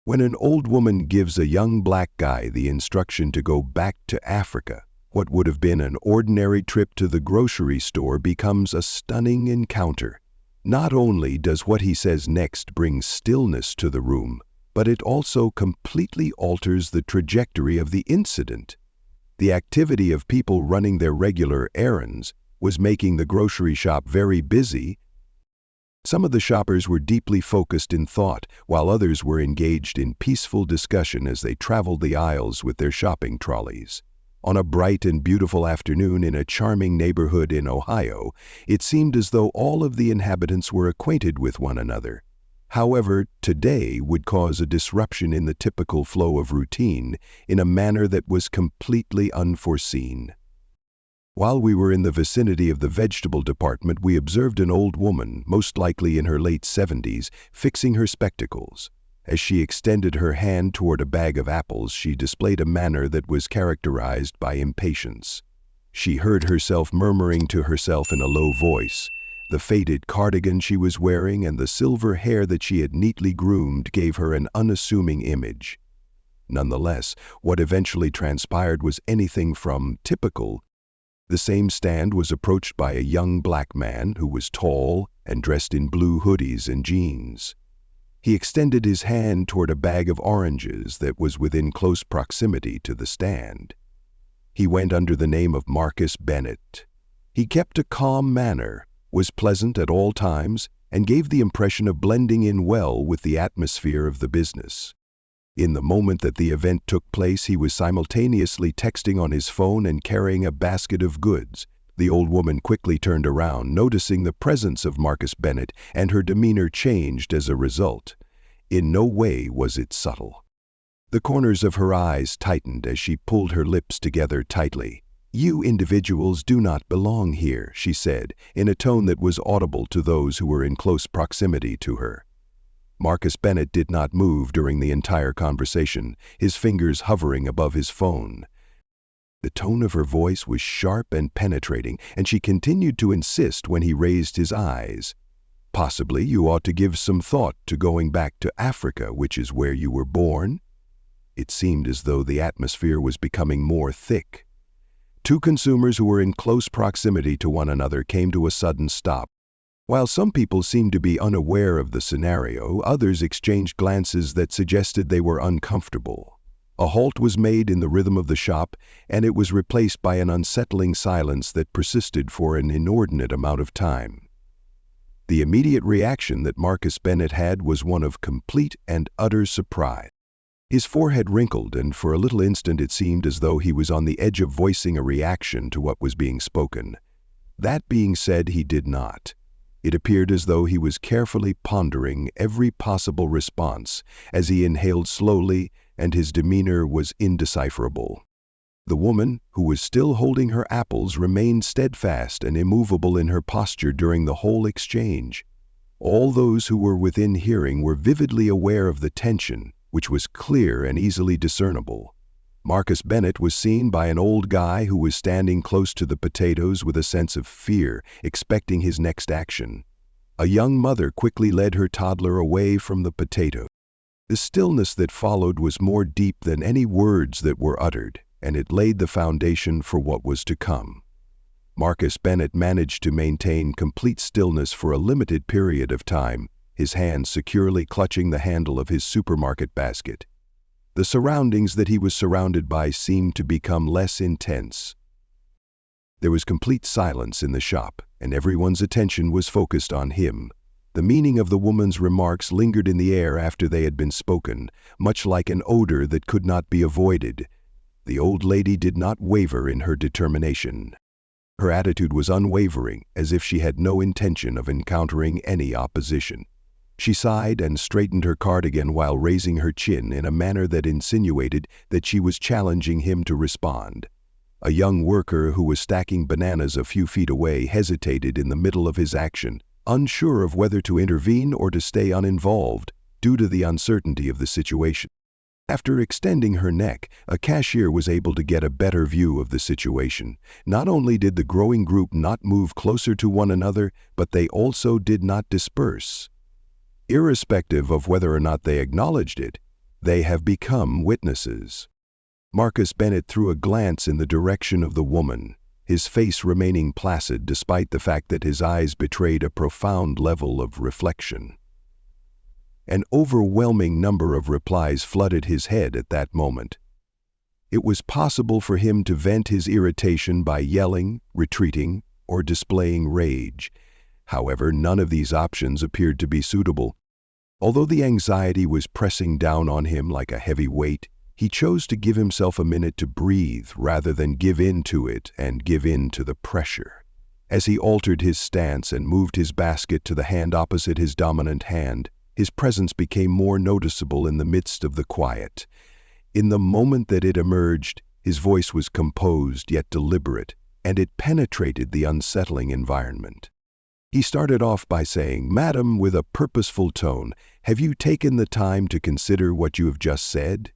When an old woman gives a young black guy the instruction to go back to Africa, what would have been an ordinary trip to the grocery store becomes a stunning encounter. Not only does what he says next bring stillness to the room, but it also completely alters the trajectory of the incident. The activity of people running their regular errands was making the grocery shop very busy. Some of the shoppers were deeply focused in thought, while others were engaged in peaceful discussion as they traveled the aisles with their shopping trolleys. On a bright and beautiful afternoon in a charming neighborhood in Ohio, it seemed as though all of the inhabitants were acquainted with one another. However, today would cause a disruption in the typical flow of routine in a manner that was completely unforeseen. While we were in the vicinity of the vegetable department, we observed an old woman, most likely in her late 70s, fixing her spectacles. As she extended her hand toward a bag of apples, she displayed a manner that was characterized by impatience. She heard herself murmuring to herself in a low voice. The faded cardigan she was wearing and the silver hair that she had neatly groomed gave her an unassuming image. Nonetheless, what eventually transpired was anything from typical. The same stand was approached by a young black man who was tall and dressed in blue hoodies and jeans. He extended his hand toward a bag of oranges that was within close proximity to the stand. He went under the name of Marcus Bennett. He kept a calm manner, was pleasant at all times, and gave the impression of blending in well with the atmosphere of the business. In the moment that the event took place, he was simultaneously texting on his phone and carrying a basket of goods. The old woman quickly turned around, noticing the presence of Marcus Bennett, and her demeanor changed as a result. In no way was it subtle. The corners of her eyes tightened as she pulled her lips together tightly. "You individuals do not belong here," she said, in a tone that was audible to those who were in close proximity to her. Marcus Bennett did not move during the entire conversation, his fingers hovering above his phone. The tone of her voice was sharp and penetrating, and she continued to insist when he raised his eyes. "Possibly you ought to give some thought to going back to Africa, which is where you were born." It seemed as though the atmosphere was becoming more thick. Two consumers who were in close proximity to one another came to a sudden stop. While some people seemed to be unaware of the scenario, others exchanged glances that suggested they were uncomfortable. A halt was made in the rhythm of the shop, and it was replaced by an unsettling silence that persisted for an inordinate amount of time. The immediate reaction that Marcus Bennett had was one of complete and utter surprise. His forehead wrinkled, and for a little instant it seemed as though he was on the edge of voicing a reaction to what was being spoken. That being said, he did not. It appeared as though he was carefully pondering every possible response as he inhaled slowly, and his demeanor was indecipherable. The woman, who was still holding her apples, remained steadfast and immovable in her posture during the whole exchange. All those who were within hearing were vividly aware of the tension, which was clear and easily discernible. Marcus Bennett was seen by an old guy who was standing close to the potatoes with a sense of fear, expecting his next action. A young mother quickly led her toddler away from the potato. The stillness that followed was more deep than any words that were uttered, and it laid the foundation for what was to come. Marcus Bennett managed to maintain complete stillness for a limited period of time, his hands securely clutching the handle of his supermarket basket. The surroundings that he was surrounded by seemed to become less intense. There was complete silence in the shop, and everyone's attention was focused on him. The meaning of the woman's remarks lingered in the air after they had been spoken, much like an odor that could not be avoided. The old lady did not waver in her determination. Her attitude was unwavering, as if she had no intention of encountering any opposition. She sighed and straightened her cardigan while raising her chin in a manner that insinuated that she was challenging him to respond. A young worker who was stacking bananas a few feet away hesitated in the middle of his action, unsure of whether to intervene or to stay uninvolved due to the uncertainty of the situation. After extending her neck, a cashier was able to get a better view of the situation. Not only did the growing group not move closer to one another, but they also did not disperse. Irrespective of whether or not they acknowledged it, They have become witnesses. Marcus Bennett threw a glance in the direction of the woman, his face remaining placid despite the fact that his eyes betrayed a profound level of reflection. An overwhelming number of replies flooded his head at that moment. It was possible for him to vent his irritation by yelling, retreating, or displaying rage. However, none of these options appeared to be suitable. Although the anxiety was pressing down on him like a heavy weight, he chose to give himself a minute to breathe rather than give in to it and give in to the pressure. As he altered his stance and moved his basket to the hand opposite his dominant hand, his presence became more noticeable in the midst of the quiet. In the moment that it emerged, his voice was composed yet deliberate, and it penetrated the unsettling environment. He started off by saying, "Madam," with a purposeful tone, "have you taken the time to consider what you have just said?"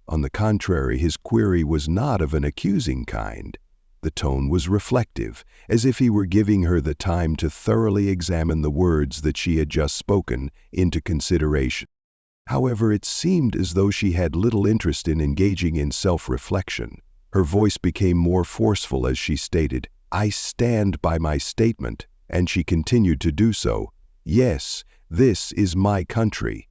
On the contrary, his query was not of an accusing kind. The tone was reflective, as if he were giving her the time to thoroughly examine the words that she had just spoken into consideration. However, it seemed as though she had little interest in engaging in self-reflection. Her voice became more forceful as she stated, "I stand by my statement," and she continued to do so. "Yes, this is my country.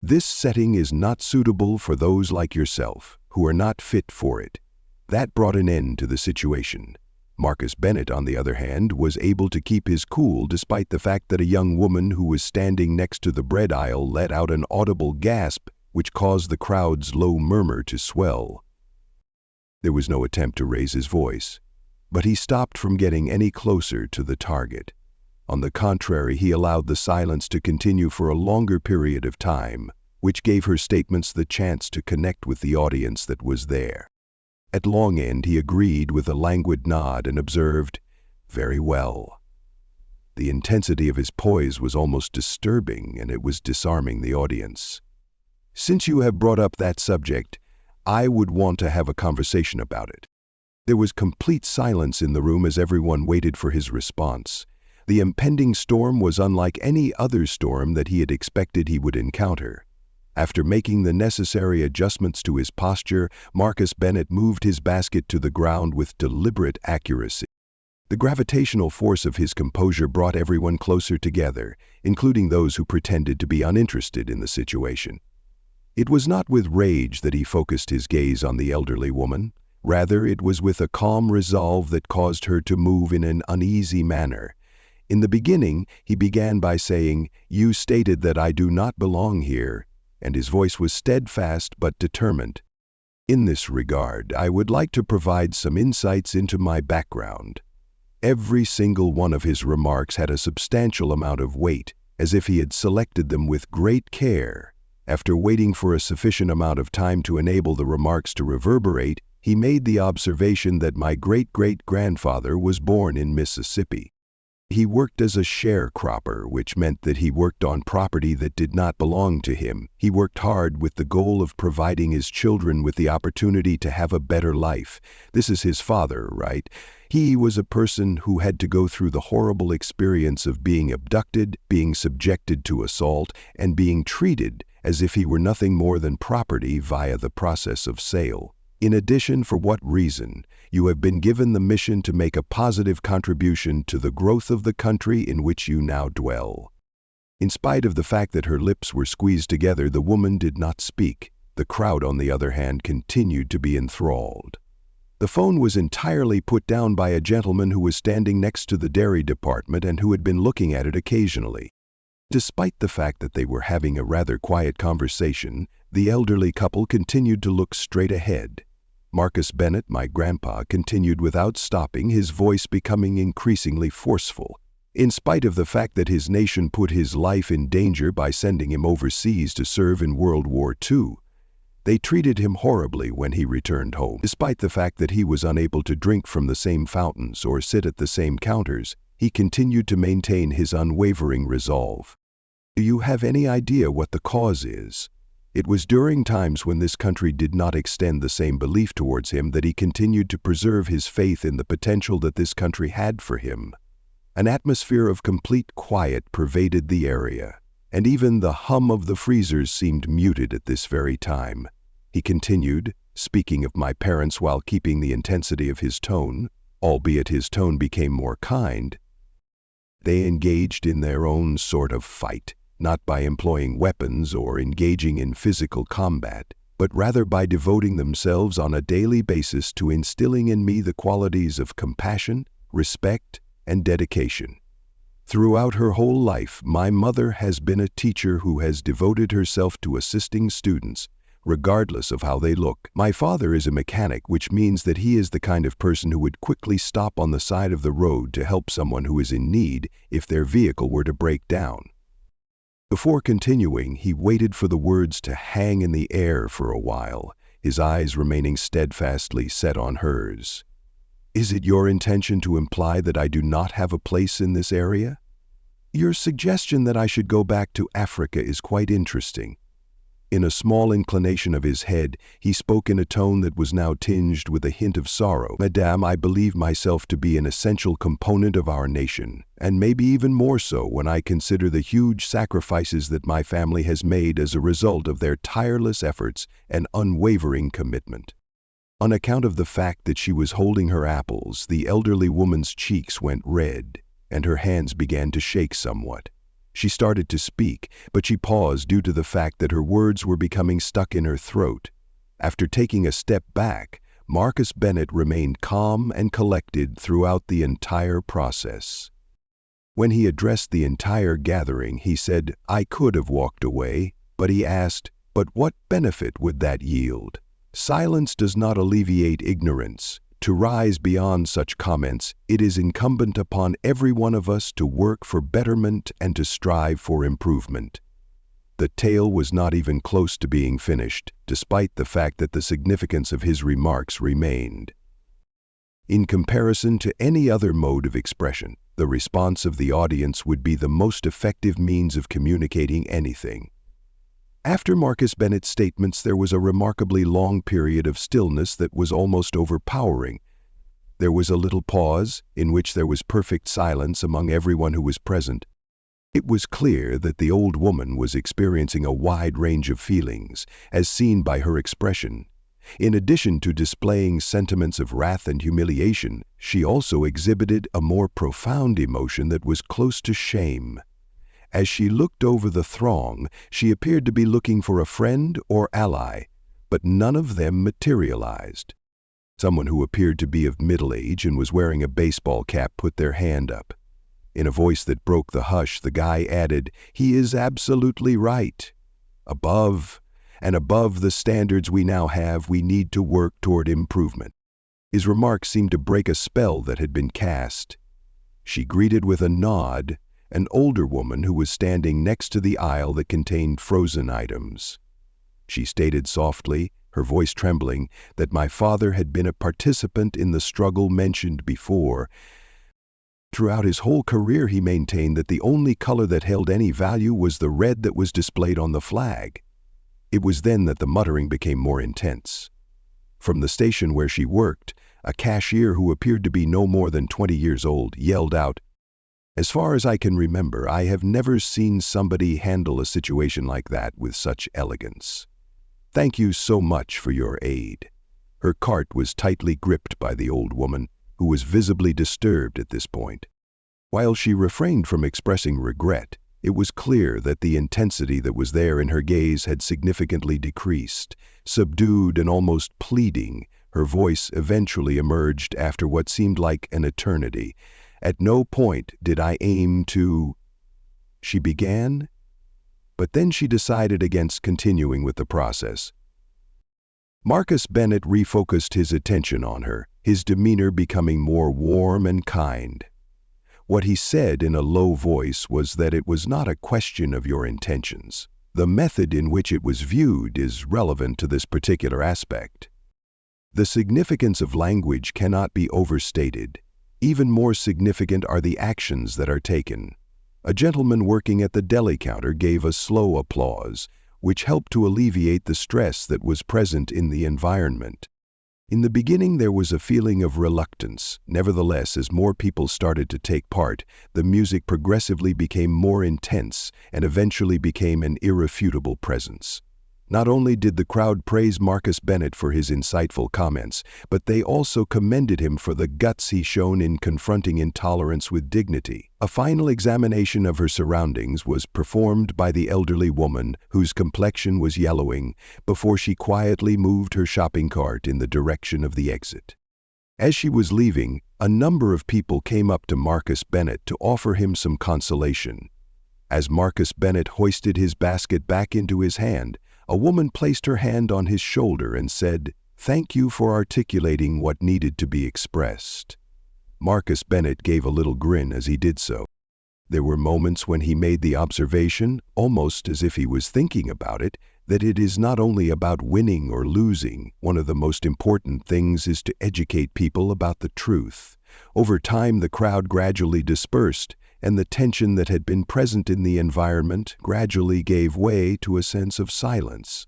This setting is not suitable for those like yourself, who are not fit for it." That brought an end to the situation. Marcus Bennett, on the other hand, was able to keep his cool despite the fact that a young woman who was standing next to the bread aisle let out an audible gasp which caused the crowd's low murmur to swell. There was no attempt to raise his voice, but he stopped from getting any closer to the target. On the contrary, he allowed the silence to continue for a longer period of time, which gave her statements the chance to connect with the audience that was there. At long end, he agreed with a languid nod and observed, "Very well." The intensity of his poise was almost disturbing, and it was disarming the audience. "Since you have brought up that subject, I would want to have a conversation about it." There was complete silence in the room as everyone waited for his response. The impending storm was unlike any other storm that he had expected he would encounter. After making the necessary adjustments to his posture, Marcus Bennett moved his basket to the ground with deliberate accuracy. The gravitational force of his composure brought everyone closer together, including those who pretended to be uninterested in the situation. It was not with rage that he focused his gaze on the elderly woman. Rather, it was with a calm resolve that caused her to move in an uneasy manner. In the beginning, he began by saying, "You stated that I do not belong here," and his voice was steadfast but determined. "In this regard, I would like to provide some insights into my background." Every single one of his remarks had a substantial amount of weight, as if he had selected them with great care. After waiting for a sufficient amount of time to enable the remarks to reverberate, he made the observation that my great-great-grandfather was born in Mississippi. He worked as a sharecropper, which meant that he worked on property that did not belong to him. He worked hard with the goal of providing his children with the opportunity to have a better life. This is his father, right? He was a person who had to go through the horrible experience of being abducted, being subjected to assault, and being treated as if he were nothing more than property via the process of sale. In addition, for what reason, you have been given the mission to make a positive contribution to the growth of the country in which you now dwell. In spite of the fact that her lips were squeezed together, the woman did not speak. The crowd, on the other hand, continued to be enthralled. The phone was entirely put down by a gentleman who was standing next to the dairy department and who had been looking at it occasionally. Despite the fact that they were having a rather quiet conversation, the elderly couple continued to look straight ahead. Marcus Bennett, my grandpa, continued without stopping, his voice becoming increasingly forceful. In spite of the fact that his nation put his life in danger by sending him overseas to serve in World War II, they treated him horribly when he returned home. Despite the fact that he was unable to drink from the same fountains or sit at the same counters, he continued to maintain his unwavering resolve. Do you have any idea what the cause is? It was during times when this country did not extend the same belief towards him that he continued to preserve his faith in the potential that this country had for him. An atmosphere of complete quiet pervaded the area, and even the hum of the freezers seemed muted at this very time. He continued, speaking of my parents while keeping the intensity of his tone, albeit his tone became more kind. They engaged in their own sort of fight, not by employing weapons or engaging in physical combat, but rather by devoting themselves on a daily basis to instilling in me the qualities of compassion, respect, and dedication. Throughout her whole life, my mother has been a teacher who has devoted herself to assisting students, regardless of how they look. My father is a mechanic, which means that he is the kind of person who would quickly stop on the side of the road to help someone who is in need if their vehicle were to break down. Before continuing, he waited for the words to hang in the air for a while, his eyes remaining steadfastly set on hers. Is it your intention to imply that I do not have a place in this area? Your suggestion that I should go back to Africa is quite interesting. In a small inclination of his head, he spoke in a tone that was now tinged with a hint of sorrow. Madame, I believe myself to be an essential component of our nation, and maybe even more so when I consider the huge sacrifices that my family has made as a result of their tireless efforts and unwavering commitment. On account of the fact that she was holding her apples, the elderly woman's cheeks went red, and her hands began to shake somewhat. She started to speak, but she paused due to the fact that her words were becoming stuck in her throat. After taking a step back, Marcus Bennett remained calm and collected throughout the entire process. When he addressed the entire gathering, he said, I could have walked away, but he asked, but what benefit would that yield? Silence does not alleviate ignorance. To rise beyond such comments, it is incumbent upon every one of us to work for betterment and to strive for improvement. The tale was not even close to being finished, despite the fact that the significance of his remarks remained. In comparison to any other mode of expression, the response of the audience would be the most effective means of communicating anything. After Marcus Bennett's statements, there was a remarkably long period of stillness that was almost overpowering. There was a little pause, in which there was perfect silence among everyone who was present. It was clear that the old woman was experiencing a wide range of feelings, as seen by her expression. In addition to displaying sentiments of wrath and humiliation, she also exhibited a more profound emotion that was close to shame. As she looked over the throng, she appeared to be looking for a friend or ally, but none of them materialized. Someone who appeared to be of middle age and was wearing a baseball cap put their hand up. In a voice that broke the hush, the guy added, "He is absolutely right. Above the standards we now have, we need to work toward improvement." His remarks seemed to break a spell that had been cast. She greeted with a nod an older woman who was standing next to the aisle that contained frozen items. She stated softly, her voice trembling, that my father had been a participant in the struggle mentioned before. Throughout his whole career, he maintained that the only color that held any value was the red that was displayed on the flag. It was then that the muttering became more intense. From the station where she worked, a cashier who appeared to be no more than 20 years old yelled out, "As far as I can remember, I have never seen somebody handle a situation like that with such elegance. Thank you so much for your aid." Her cart was tightly gripped by the old woman, who was visibly disturbed at this point. While she refrained from expressing regret, it was clear that the intensity that was there in her gaze had significantly decreased. Subdued and almost pleading, her voice eventually emerged after what seemed like an eternity. "At no point did I aim to—" she began, but then she decided against continuing with the process. Marcus Bennett refocused his attention on her, his demeanor becoming more warm and kind. What he said in a low voice was that it was not a question of your intentions. The method in which it was viewed is relevant to this particular aspect. The significance of language cannot be overstated. Even more significant are the actions that are taken. A gentleman working at the deli counter gave a slow applause, which helped to alleviate the stress that was present in the environment. In the beginning, there was a feeling of reluctance. Nevertheless, as more people started to take part, the music progressively became more intense and eventually became an irrefutable presence. Not only did the crowd praise Marcus Bennett for his insightful comments, but they also commended him for the guts he shown in confronting intolerance with dignity. A final examination of her surroundings was performed by the elderly woman, whose complexion was yellowing, before she quietly moved her shopping cart in the direction of the exit. As she was leaving, a number of people came up to Marcus Bennett to offer him some consolation. As Marcus Bennett hoisted his basket back into his hand, a woman placed her hand on his shoulder and said, "Thank you for articulating what needed to be expressed." Marcus Bennett gave a little grin as he did so. There were moments when he made the observation, almost as if he was thinking about it, that it is not only about winning or losing. One of the most important things is to educate people about the truth. Over time, the crowd gradually dispersed, and the tension that had been present in the environment gradually gave way to a sense of silence.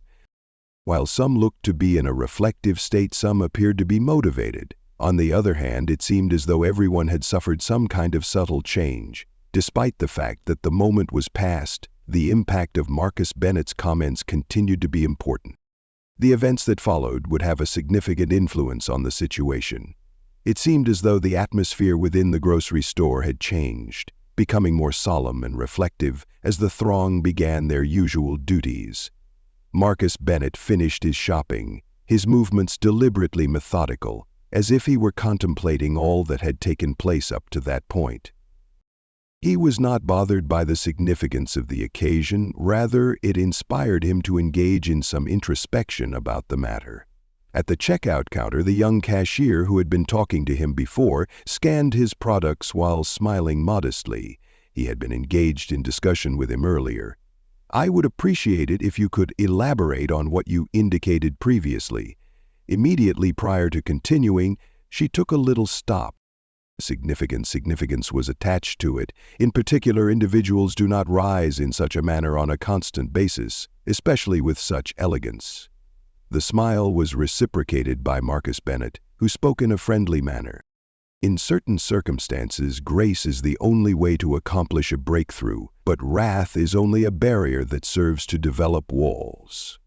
While some looked to be in a reflective state, some appeared to be motivated. On the other hand, it seemed as though everyone had suffered some kind of subtle change. Despite the fact that the moment was past, the impact of Marcus Bennett's comments continued to be important. The events that followed would have a significant influence on the situation. It seemed as though the atmosphere within the grocery store had changed, becoming more solemn and reflective as the throng began their usual duties. Marcus Bennett finished his shopping, his movements deliberately methodical, as if he were contemplating all that had taken place up to that point. He was not bothered by the significance of the occasion, rather it inspired him to engage in some introspection about the matter. At the checkout counter, the young cashier who had been talking to him before scanned his products while smiling modestly. He had been engaged in discussion with him earlier. "I would appreciate it if you could elaborate on what you indicated previously." Immediately prior to continuing, she took a little stop. Significance was attached to it. In particular, individuals do not rise in such a manner on a constant basis, especially with such elegance. The smile was reciprocated by Marcus Bennett, who spoke in a friendly manner. "In certain circumstances, grace is the only way to accomplish a breakthrough, but wrath is only a barrier that serves to develop walls."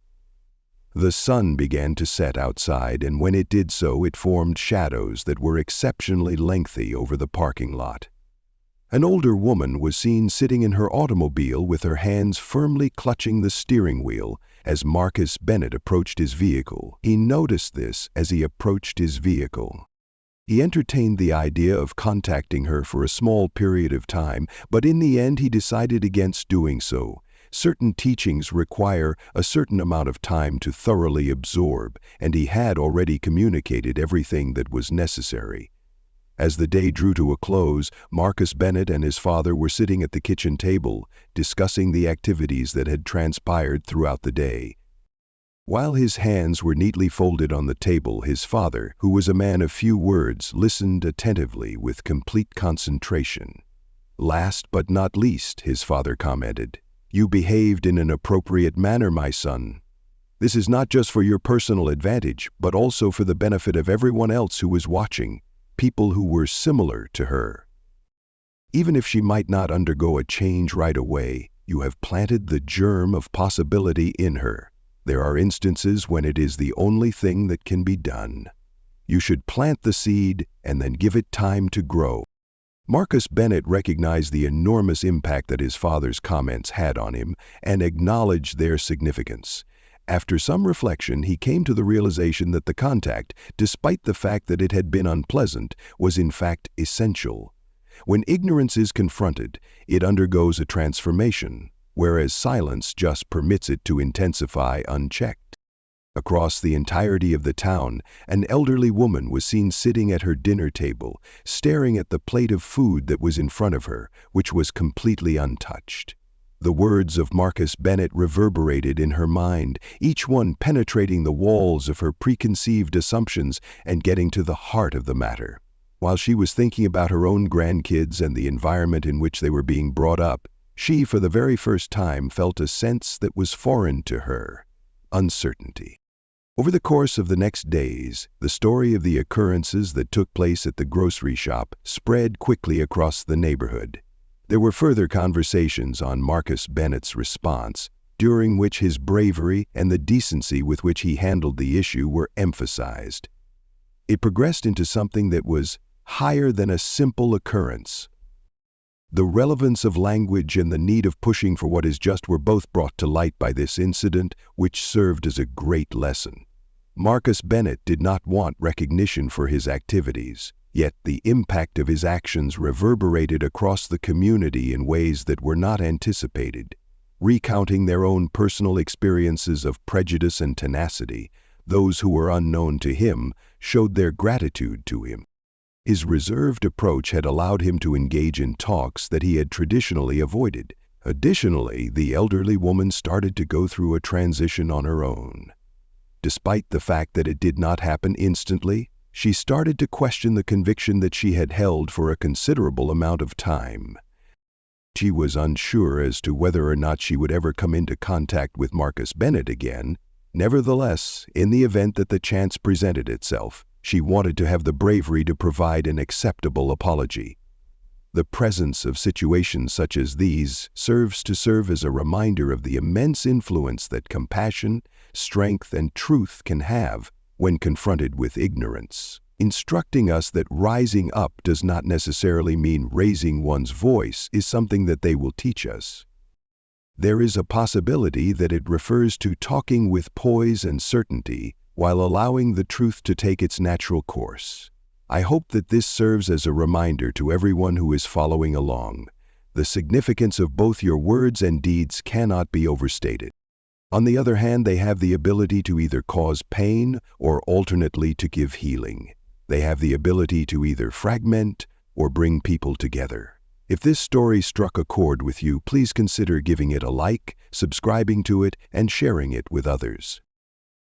The sun began to set outside, and when it did so, it formed shadows that were exceptionally lengthy over the parking lot. An older woman was seen sitting in her automobile with her hands firmly clutching the steering wheel as Marcus Bennett approached his vehicle. He noticed this as he approached his vehicle. He entertained the idea of contacting her for a small period of time, but in the end he decided against doing so. Certain teachings require a certain amount of time to thoroughly absorb, and he had already communicated everything that was necessary. As the day drew to a close, Marcus Bennett and his father were sitting at the kitchen table, discussing the activities that had transpired throughout the day. While his hands were neatly folded on the table, his father, who was a man of few words, listened attentively with complete concentration. "Last but not least," his father commented, "you behaved in an appropriate manner, my son. This is not just for your personal advantage, but also for the benefit of everyone else who was watching, people who were similar to her. Even if she might not undergo a change right away, you have planted the germ of possibility in her. There are instances when it is the only thing that can be done. You should plant the seed and then give it time to grow." Marcus Bennett recognized the enormous impact that his father's comments had on him and acknowledged their significance. After some reflection, he came to the realization that the contact, despite the fact that it had been unpleasant, was in fact essential. When ignorance is confronted, it undergoes a transformation, whereas silence just permits it to intensify unchecked. Across the entirety of the town, an elderly woman was seen sitting at her dinner table, staring at the plate of food that was in front of her, which was completely untouched. The words of Marcus Bennett reverberated in her mind, each one penetrating the walls of her preconceived assumptions and getting to the heart of the matter. While she was thinking about her own grandkids and the environment in which they were being brought up, she, for the very first time, felt a sense that was foreign to her: uncertainty. Over the course of the next days, the story of the occurrences that took place at the grocery shop spread quickly across the neighborhood. There were further conversations on Marcus Bennett's response, during which his bravery and the decency with which he handled the issue were emphasized. It progressed into something that was higher than a simple occurrence. The relevance of language and the need of pushing for what is just were both brought to light by this incident, which served as a great lesson. Marcus Bennett did not want recognition for his activities, yet the impact of his actions reverberated across the community in ways that were not anticipated. Recounting their own personal experiences of prejudice and tenacity, those who were unknown to him showed their gratitude to him. His reserved approach had allowed him to engage in talks that he had traditionally avoided. Additionally, the elderly woman started to go through a transition on her own. Despite the fact that it did not happen instantly, she started to question the conviction that she had held for a considerable amount of time. She was unsure as to whether or not she would ever come into contact with Marcus Bennett again. Nevertheless, in the event that the chance presented itself, she wanted to have the bravery to provide an acceptable apology. The presence of situations such as these serves as a reminder of the immense influence that compassion, strength, and truth can have when confronted with ignorance, instructing us that rising up does not necessarily mean raising one's voice is something that they will teach us. There is a possibility that it refers to talking with poise and certainty while allowing the truth to take its natural course. I hope that this serves as a reminder to everyone who is following along. The significance of both your words and deeds cannot be overstated. On the other hand, they have the ability to either cause pain or alternately to give healing. They have the ability to either fragment or bring people together. If this story struck a chord with you, please consider giving it a like, subscribing to it, and sharing it with others.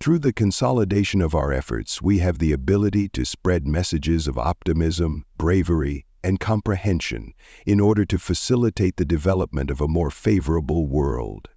Through the consolidation of our efforts, we have the ability to spread messages of optimism, bravery, and comprehension in order to facilitate the development of a more favorable world.